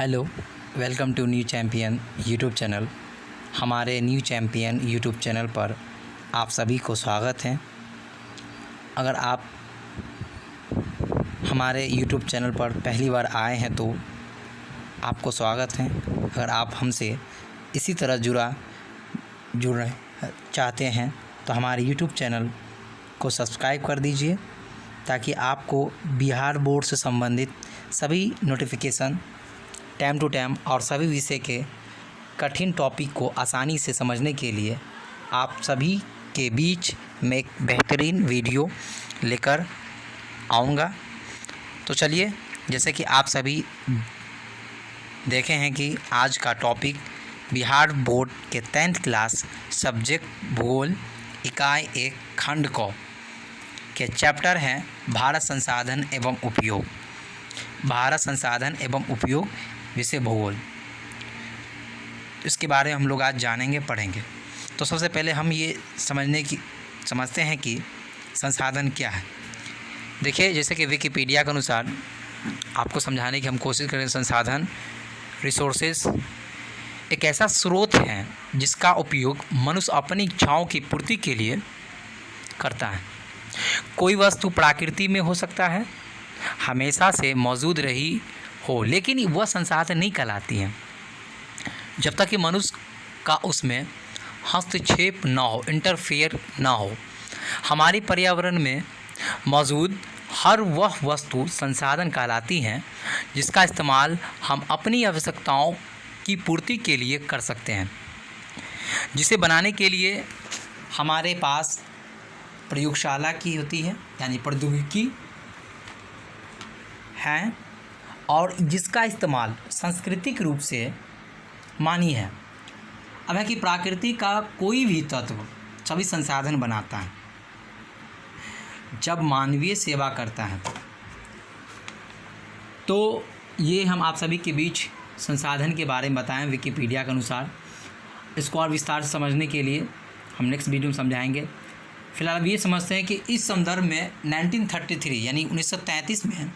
Hello, welcome to new champion YouTube channel. हमारे new champion YouTube channel पर आप सभी को स्वागत है। अगर आप हमारे यूट्यूब चैनल पर पहली बार आए हैं तो आपको स्वागत है। अगर आप हमसे इसी तरह जुड़ना चाहते हैं तो हमारे यूट्यूब चैनल को सब्सक्राइब कर दीजिए ताकि आपको बिहार बोर्ड से संबंधित सभी नोटिफिकेशन टाइम टू टाइम और सभी विषय के कठिन टॉपिक को आसानी से समझने के लिए आप सभी के बीच में एक बेहतरीन वीडियो लेकर आऊँगा। तो चलिए, जैसे कि आप सभी देखे हैं कि आज का टॉपिक बिहार बोर्ड के 10th क्लास सब्जेक्ट भूगोल इकाई 1 खंड क के चैप्टर हैं भारत संसाधन एवं उपयोग। भारत संसाधन एवं उपयोग विषय भूगोल, इसके बारे में हम लोग आज जानेंगे, पढ़ेंगे। तो सबसे पहले हम ये समझते हैं कि संसाधन क्या है। देखिए, जैसे कि विकिपीडिया के अनुसार आपको समझाने की हम कोशिश करें, संसाधन रिसोर्सेज एक ऐसा स्रोत है जिसका उपयोग मनुष्य अपनी इच्छाओं की पूर्ति के लिए करता है। कोई वस्तु प्रकृति में हो सकता है, हमेशा से मौजूद रही हो, लेकिन वह संसाधन नहीं कहलाती है जब तक कि मनुष्य का उसमें हस्तक्षेप ना हो, इंटरफेयर ना हो। हमारी पर्यावरण में मौजूद हर वह वस्तु संसाधन कहलाती हैं जिसका इस्तेमाल हम अपनी आवश्यकताओं की पूर्ति के लिए कर सकते हैं। जिसे बनाने के लिए हमारे पास प्रयोगशाला की होती है, यानी प्रौद्योगिकी है, और जिसका इस्तेमाल सांस्कृतिक रूप से मान्य है। अब है कि प्रकृति का कोई भी तत्व सभी संसाधन बनाता है जब मानवीय सेवा करता है। तो ये हम आप सभी के बीच संसाधन के बारे में बताएं विकिपीडिया के अनुसार। इसको और विस्तार से समझने के लिए हम नेक्स्ट वीडियो में समझाएंगे। फिलहाल अब ये समझते हैं कि इस संदर्भ में 1933 यानी 1933 में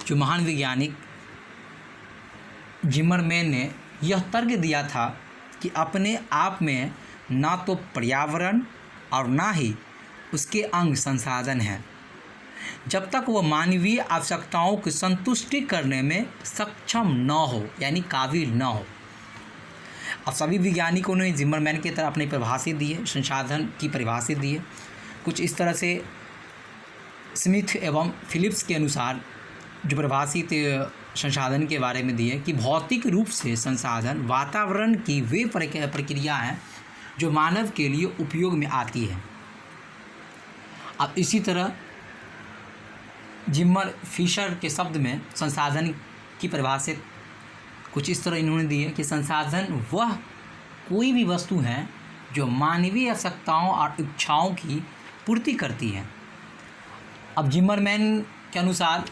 जो महान वैज्ञानिक जिमरमैन ने यह तर्क दिया था कि अपने आप में ना तो पर्यावरण और ना ही उसके अंग संसाधन हैं जब तक वह मानवीय आवश्यकताओं की संतुष्टि करने में सक्षम न हो, यानी काबिल न हो। अब सभी वैज्ञानिकों ने जिमरमैन की तरह अपनी परिभाषा दी है, संसाधन की परिभाषा दी है। कुछ इस तरह से स्मिथ एवं फिलिप्स के अनुसार जो परिभाषित संसाधन के बारे में दिए कि भौतिक रूप से संसाधन वातावरण की वे प्रक्रिया है जो मानव के लिए उपयोग में आती है। अब इसी तरह जिमर फिशर के शब्द में संसाधन की परिभाषा कुछ इस तरह इन्होंने दी है कि संसाधन वह कोई भी वस्तु है जो मानवीय आवश्यकताओं और इच्छाओं की पूर्ति करती है। अब जिमरमैन के अनुसार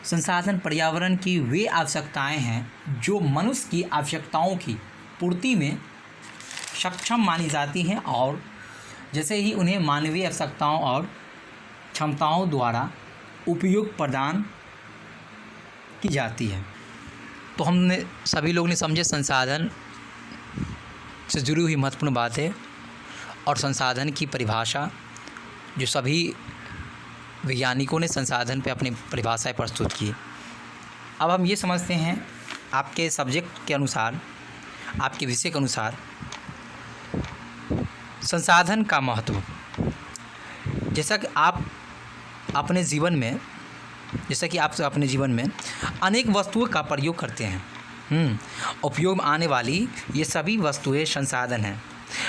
संसाधन पर्यावरण की वे आवश्यकताएं हैं जो मनुष्य की आवश्यकताओं की पूर्ति में सक्षम मानी जाती हैं, और जैसे ही उन्हें मानवीय आवश्यकताओं और क्षमताओं द्वारा उपयोग प्रदान की जाती है। तो हमने सभी लोग ने समझे संसाधन से जुड़ी हुई महत्वपूर्ण बातें और संसाधन की परिभाषा जो सभी वैज्ञानिकों ने संसाधन पे अपनी परिभाषाएं प्रस्तुत की। अब हम ये समझते हैं आपके सब्जेक्ट के अनुसार, आपके विषय के अनुसार संसाधन का महत्व। जैसा कि आप अपने जीवन में अनेक वस्तुओं का प्रयोग करते हैं। उपयोग में आने वाली ये सभी वस्तुएं संसाधन हैं।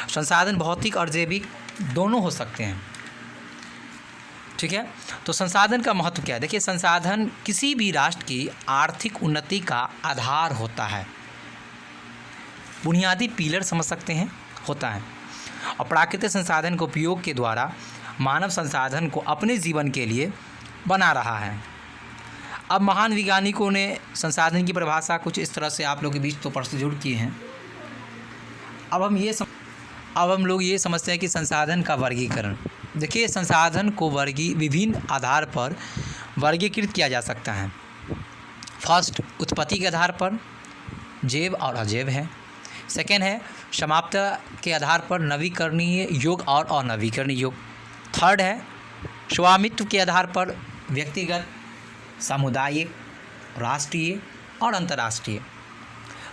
संसाधन भौतिक और जैविक दोनों हो सकते हैं, ठीक है। तो संसाधन का महत्व क्या है? देखिए, संसाधन किसी भी राष्ट्र की आर्थिक उन्नति का आधार होता है, बुनियादी पिलर समझ सकते हैं, होता है। और प्राकृतिक संसाधन के उपयोग के द्वारा मानव संसाधन को अपने जीवन के लिए बना रहा है। अब महान वैज्ञानिकों ने संसाधन की परिभाषा कुछ इस तरह से आप लोगों के बीच तो प्रस्तुत किए हैं। अब हम लोग ये समझते हैं कि संसाधन का वर्गीकरण। देखिए, संसाधन को विभिन्न आधार पर वर्गीकृत किया जा सकता है। फर्स्ट उत्पत्ति के आधार पर जैव और अजैव है। सेकेंड है समाप्ति के आधार पर नवीकरणीय योग और अनवीकरणीय योग। थर्ड है स्वामित्व के आधार पर व्यक्तिगत, सामुदायिक, राष्ट्रीय और अंतर्राष्ट्रीय।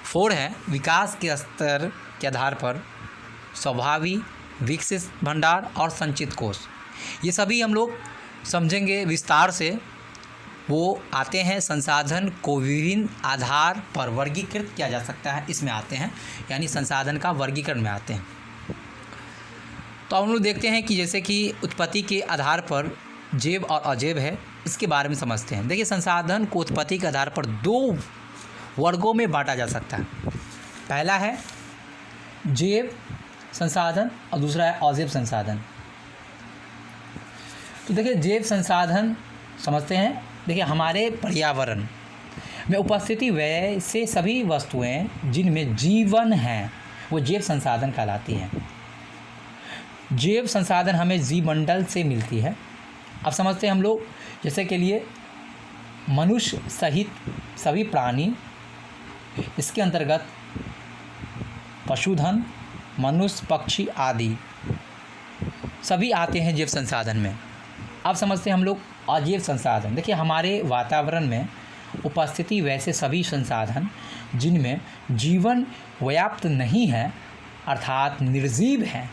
फोर है विकास के स्तर के आधार पर स्वाभाविक, विकसित भंडार और संचित कोष। ये सभी हम लोग समझेंगे विस्तार से। वो आते हैं संसाधन को विभिन्न आधार पर वर्गीकृत किया जा सकता है, इसमें आते हैं, यानी संसाधन का वर्गीकरण में आते हैं। तो हम लोग देखते हैं कि जैसे कि उत्पत्ति के आधार पर जैव और अजैव है, इसके बारे में समझते हैं। देखिए संसाधन को उत्पत्ति के आधार पर दो वर्गों में बांटा जा सकता है। पहला है जैव संसाधन और दूसरा है अजैव संसाधन। तो देखिए जैव संसाधन समझते हैं। देखिए हमारे पर्यावरण में उपस्थिति वैसे सभी वस्तुएं जिनमें जीवन है वो जैव संसाधन कहलाती हैं। जैव संसाधन हमें जीवमंडल से मिलती है। अब समझते हैं हम लोग, जैसे के लिए मनुष्य सहित सभी प्राणी, इसके अंतर्गत पशुधन, मनुष्य, पक्षी आदि सभी आते हैं जैव संसाधन में। अब समझते हैं हम लोग अजैव संसाधन। देखिए हमारे वातावरण में उपस्थिति वैसे सभी संसाधन जिनमें जीवन व्याप्त नहीं है अर्थात निर्जीव हैं,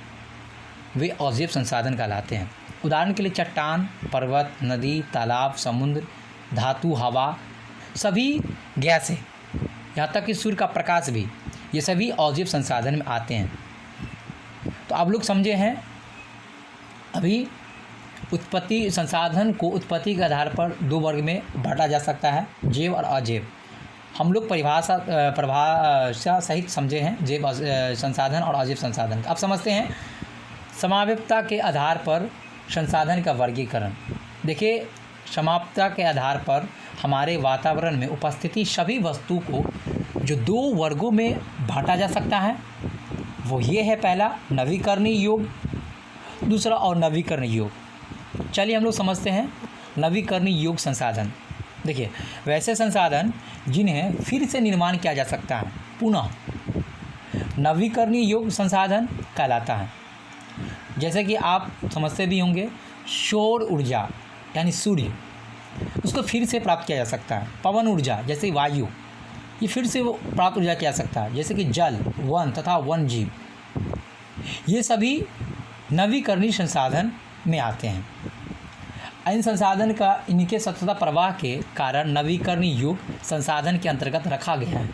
वे अजैव संसाधन कहलाते हैं। उदाहरण के लिए चट्टान, पर्वत, नदी, तालाब, समुद्र, धातु, हवा, सभी गैसें, यहाँ तक कि सूर्य का प्रकाश भी, ये सभी अजैव संसाधन में आते हैं। तो आप लोग समझे हैं अभी उत्पत्ति संसाधन को उत्पत्ति के आधार पर दो वर्ग में बांटा जा सकता है, जैव और अजैव। हम लोग परिभाषा सहित समझे हैं जैव संसाधन और अजैव संसाधन। अब समझते हैं समावेशिता के आधार पर संसाधन का वर्गीकरण। देखिए समाप्ता के आधार पर हमारे वातावरण में उपस्थिति सभी वस्तु को जो दो वर्गों में बांटा जा सकता है वो ये है, पहला नवीकरणीय योग, दूसरा अनवीकरणीय योग। चलिए हम लोग समझते हैं नवीकरणीय योग संसाधन। देखिए वैसे संसाधन जिन्हें फिर से निर्माण किया जा सकता है, पुनः नवीकरणीय योग संसाधन कहलाता है। जैसे कि आप समझते भी होंगे सौर ऊर्जा यानी सूर्य, उसको फिर से प्राप्त किया जा सकता है। पवन ऊर्जा जैसे वायु, ये फिर से वो प्राप्त ऊर्जा किया जा सकता है। जैसे कि जल, वन तथा वन जीव, ये सभी नवीकरणीय संसाधन में आते हैं। इन संसाधन का इनके सतत प्रवाह के कारण नवीकरणीय युग संसाधन के अंतर्गत रखा गया है।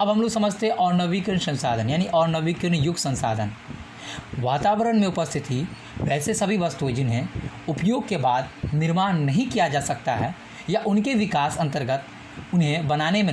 अब हम लोग समझते हैं अनवीकरण संसाधन यानी अनवीकरणीय युग संसाधन। वातावरण में उपस्थिति वैसे सभी वस्तुएं जिन्हें उपयोग के बाद निर्माण नहीं किया जा सकता है या उनके विकास अंतर्गत उन्हें बनाने में